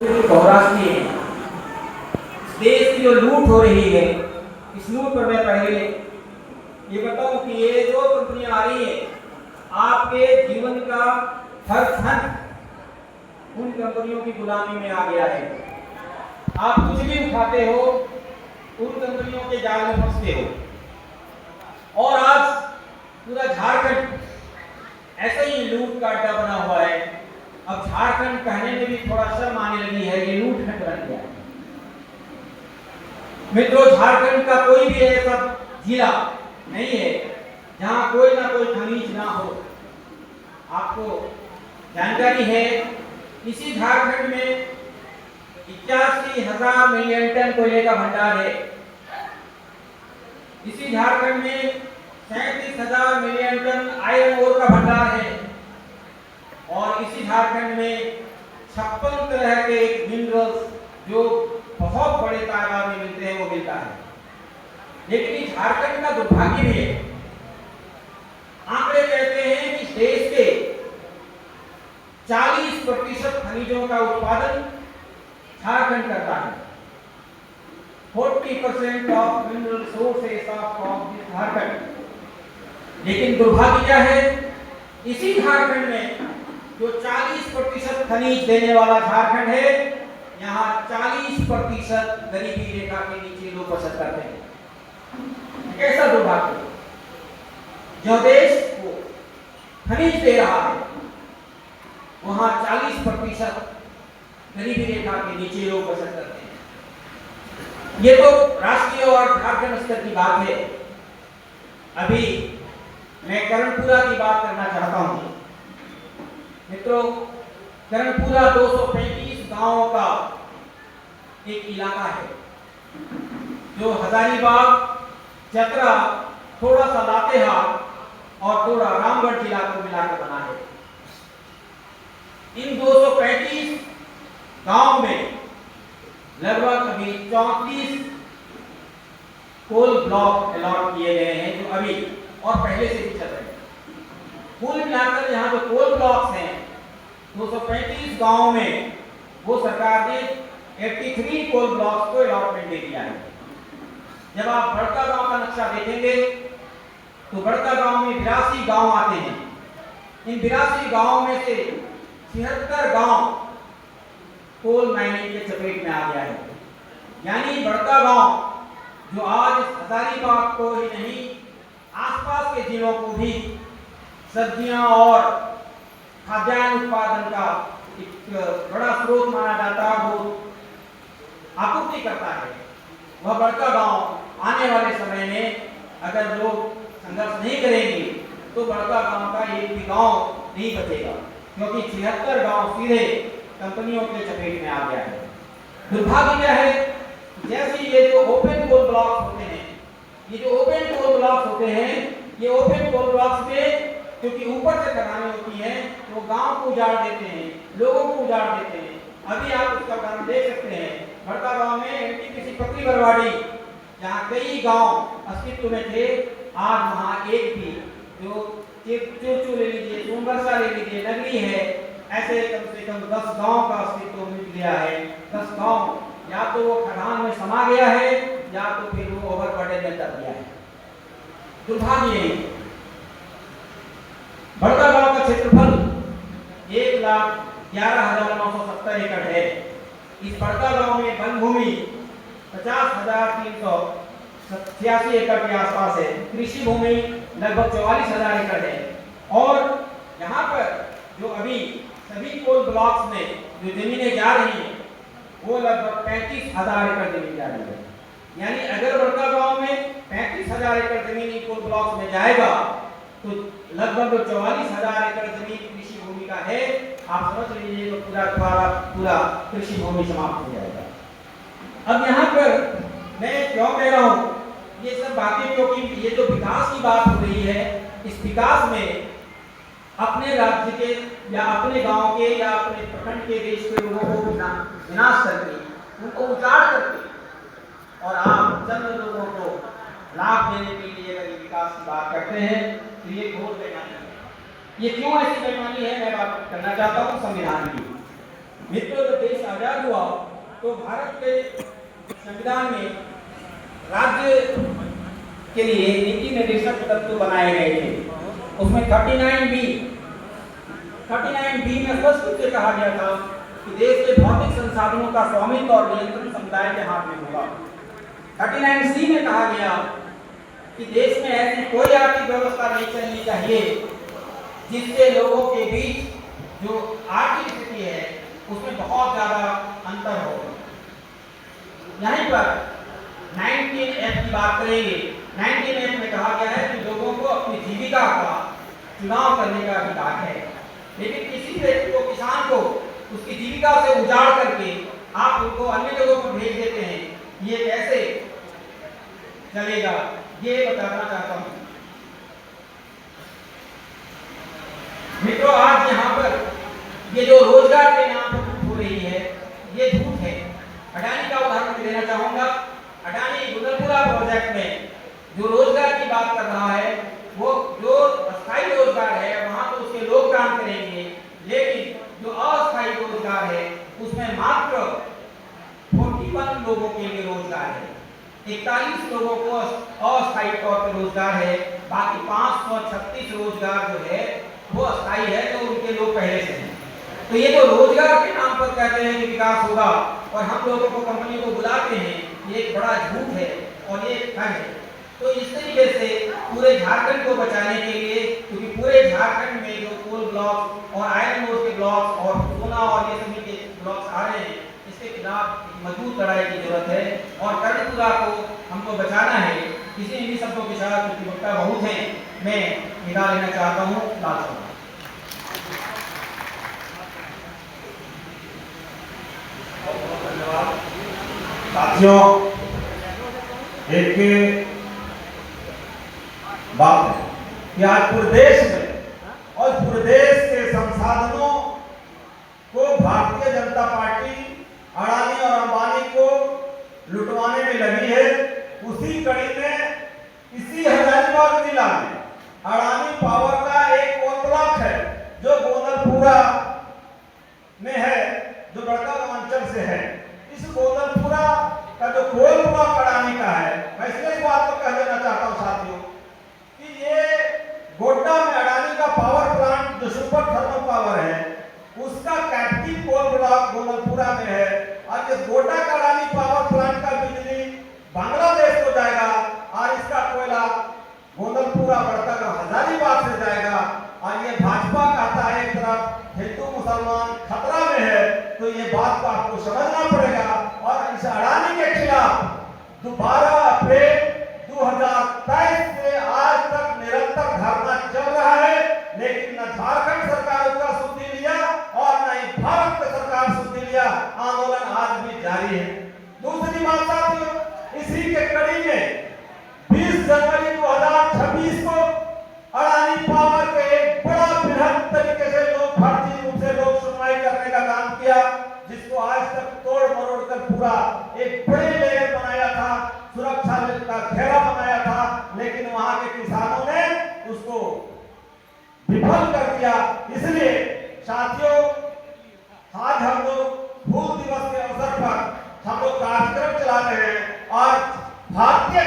बहुराष्ट्रीय है। देश की जो लूट हो रही है, इस लूट पर मैं पहले ये बताऊं कि ये जो कंपनियां आ रही है, आपके जीवन का हर क्षण उन कंपनियों की गुलामी में आ गया है। आप कुछ भी उठाते हो, उन कंपनियों के जाल में फंसते हो। और आज पूरा झारखंड ऐसे ही लूट का अड्डा बना हुआ है। अब झारखंड कहने में भी थोड़ा शर्म आने लगी है, ये लूट खंड बन गया है। मित्रों, झारखंड का कोई भी ऐसा जिला नहीं है जहां कोई ना कोई खनिज ना हो। आपको जानकारी है, इसी झारखंड में 81,000 मिलियन टन कोयले का भंडार है। इसी झारखंड में 37,000 मिलियन टन आयरन ओर का भंडार है। और इसी झारखंड में 56 तरह के मिनरल्स जो बहुत बड़े तादाद में मिलते हैं, वो मिलता है। लेकिन इस झारखंड का दुर्भाग्य भी है। आंकड़े कहते हैं कि देश के 40% खनिजों का उत्पादन झारखंड करता है। 40% of mineral sources of Jharkhand. लेकिन दुर्भाग्य क्या है, इसी झारखंड में जो 40% खनिज देने वाला झारखंड है, यहाँ 40% गरीबी रेखा के नीचे लोग बसत करते हैं। कैसा दुर्भाग्य! जो देश को खनिज दे रहा है, वहां 40% गरीबी रेखा के नीचे लोग बसत करते हैं। ये तो राष्ट्रीय और झारखंड स्तर की बात है। अभी मैं कर्णपुरा की बात करना चाहता हूं। मित्रों, कर्णपुरा 235 गांवों का एक इलाका है, जो हजारीबाग, चतरा, थोड़ा सा लातेहार और थोड़ा रामगढ़ जिला को मिलाकर बना है। इन 235 गांव में लगभग अभी 34 कोल ब्लॉक अलॉट किए गए हैं, जो अभी और पहले से भी चल रहे हैं। कुल मिलाकर यहाँ जो कोल ब्लॉक्स हैं 235 गांव में, वो सरकार ने 83 कोल ब्लॉक्स को अलॉटमेंट दे दिया है। जब आप बड़का गांव का नक्शा देखेंगे तो बड़का गांव में 82 गांव आते हैं। इन 82 गांव में से 76 गांव कोल माइनिंग के चपेट में आ गया है। यानी बड़का गांव जो आज हजारीबाग को ही नहीं, आसपास के जिलों को भी सब्जियां और खाद्यान्न उत्पादन का एक बड़ा स्रोत माना जाता है, वो आपूर्ति करता है। वह बड़का गांव आने वाले समय में अगर लोग संघर्ष नहीं करेंगे तो बड़का गांव का एक भी गांव नहीं बचेगा, क्योंकि 76 गांव सीधे कंपनियों के चपेट में आ गया है। दुर्भाग्य क्या है, जैसे ये जो ओपन कोल ब्लॉक्स होते हैं, ये जो ओपन कोल ब्लॉक्स होते हैं, ये ओपन कोल ब्लॉक्स में क्योंकि ऊपर से खदानें होती हैं, तो गांव को उजाड़ देते हैं, लोगों को उजाड़ देते हैं। अभी आप उसका उदाहरण देख सकते हैं, बड़का गांव में एनटीपीसी पकड़ी बरवाड़ी, जहाँ कई गांव अस्तित्व में थे, आज वहाँ एक भी, जो चुरचू ले लीजिए, सोमबरसा ले लीजिए, नगरी है, ऐसे कम से कम 10 गांव का अस्तित्व मिट गया है। 10 गांव या तो वो खदान में समा गया है, या तो फिर वो ओवरबर्डन में दब गया है। दुर्भाग्य यही। बड़का गांव का क्षेत्रफल 1,11,970 एकड़ है। इस बड़का गांव में वन भूमि 50,386 एकड़ के आसपास है। कृषि भूमि लगभग 44,000 एकड़ है। और यहाँ पर जो अभी सभी कोल ब्लॉक्स में जो जमीनें जा रही हैं, वो लगभग 35,000 एकड़ जमीन जा रही है। यानी अगर बड़का गांव में 35,000 एकड़ जमीन कोल ब्लॉक्स में जाएगा, तो लगभग 44,000 एकड़ जमीन कृषि भूमि का है। आप समझ लीजिए तो पूरा कृषि भूमि समाप्त हो जाएगा। अब यहाँ पर मैं क्यों कह रहा हूँ ये सब बातें, क्योंकि ये जो विकास की बात हो रही है, इस विकास में अपने राज्य के या अपने गांव के या अपने प्रखंड के, देश के लोगों को विनाश करके, उनको उजाड़ करके, और आप चंद लोगों को लाभ देने के लिए अगर विकास की बात करते हैं, तो ये घोर बेईमानी है। ये क्यों ऐसी बेईमानी है, मैं बात करना चाहता हूँ संविधान की। मित्रों, जब देश आजाद हुआ तो भारत के संविधान में राज्य के लिए नीति निर्देशक तत्व बनाए गए थे। उसमें 39B में स्पष्ट रूप से कहा गया था कि देश के भौतिक संसाधनों का स्वामित्व और नियंत्रण समुदाय के हाथ में होगा। 39C में कहा गया कि देश में ऐसी कोई आर्थिक व्यवस्था नहीं चलनी चाहिए जिससे लोगों के बीच जो आर्थिक स्थिति है उसमें बहुत ज्यादा अंतर हो। यहीं पर 19F की बात करेंगे। 19F में कहा गया है कि लोगों को अपनी जीविका का चुनाव करने का अधिकार है, लेकिन किसी व्यक्ति को, किसान को उसकी जीविका से उजाड़ करके आप उनको अन्य जगहों पर भेज देते हैं, ये कैसे चलेगा, ये बताना चाहता हूं। मित्रों, आज यहाँ पर ये जो रोजगार के नाम पर झूठ हो रही है, ये झूठ है। अडानी का उदाहरण देना चाहूंगा। अडानी गुदलपुरा प्रोजेक्ट में जो रोजगार की बात कर रहा है, वो जो अस्थायी रोजगार है वहां तो उसके लोग काम करेंगे, लेकिन जो अस्थायी रोजगार है उसमें मात्र 41 लोगों के लिए रोजगार है। 41 लोगों को अस्थायी तौर पर रोजगार है, बाकी 536 रोजगार जो है वो अस्थायी है, जो उनके लोग पहले से हैं। तो ये जो रोजगार के नाम पर कहते हैं कि विकास होगा और हम लोगों को, कंपनियों को बुलाते हैं, ये एक बड़ा झूठ है और ये ठग है। तो इस तरीके से पूरे झारखंड को बचाने के लिए, क्योंकि पूरे झारखंड में जो कोल ब्लॉक और आयरन ओर के ब्लॉक और सोना और ये सभी के ब्लॉक्स आ रहे हैं, इसके खिलाफ मजबूत लड़ाई की जरूरत है और कर्णपुरा को हमको बचाना है। किसी भी शब्दों के साथ, क्योंकि वक्ता बहुत हैं, मैं निकाल लेना चाहता हूँ। लाल साथियों, एक बात है कि आज पूरे देश में और पूरे देश के संसाधनों को भारतीय जनता पार्टी अडानी और अंबानी को लुटवाने में लगी है। उसी कड़ी में इसी हजारीबाग जिला में अडानी पावर का एक कोल ब्लॉक है जो गोदलपुरा में है, जो बड़कागांव अंचल से है। इस गोदलपुरा का जो कोल ब्लॉक अडानी का है, मैं इसलिए इस बात को कह देना चाहता हूं साथियों कि ये गोड्डा में अडानी का पावर प्लांट जो सुपर थर्मल पावर है, उसका कैप्टिव कोल ब्लॉक गोदलपुरा में है। और इस गोड्डा का अडानी पावर प्लांट का बिजली बांग्लादेश को जाएगा और इसका कोयला गोदलपुरा बड़कागांव हजारीबाग से जाएगा। और ये भाजपा कहता है एक तरफ हिंदू मुसलमान खतरा में है, तो ये बात को आपको समझना पड़ेगा। और इस अडानी के खिलाफ 12 अप्रैल 2023 से आज तक निरंतर धरना चल रहा है, लेकिन न झारखंड सरकार उसका सुधि लिया और न ही भारत सरकार सुधि लिया। आंदोलन आज भी जारी है। दूसरी बात साथियों, इसी के कड़ी में 20 जनवरी 2026 को अडानी पावर के एक बड़ा बृहद तरीके से लोग भारतीय रूप से लोग सुनवाई करने का काम किया, जिसको आज तक तोड़ मरोड़ कर पूरा एक बड़े लेयर बनाया था, सुरक्षा का घेरा बनाया था, लेकिन वहां के किसानों ने उसको विफल कर दिया। इसलिए साथियों, आज हम लोग हूल दिवस के अवसर पर हम लोग कार्यक्रम चला रहे हैं और भारतीय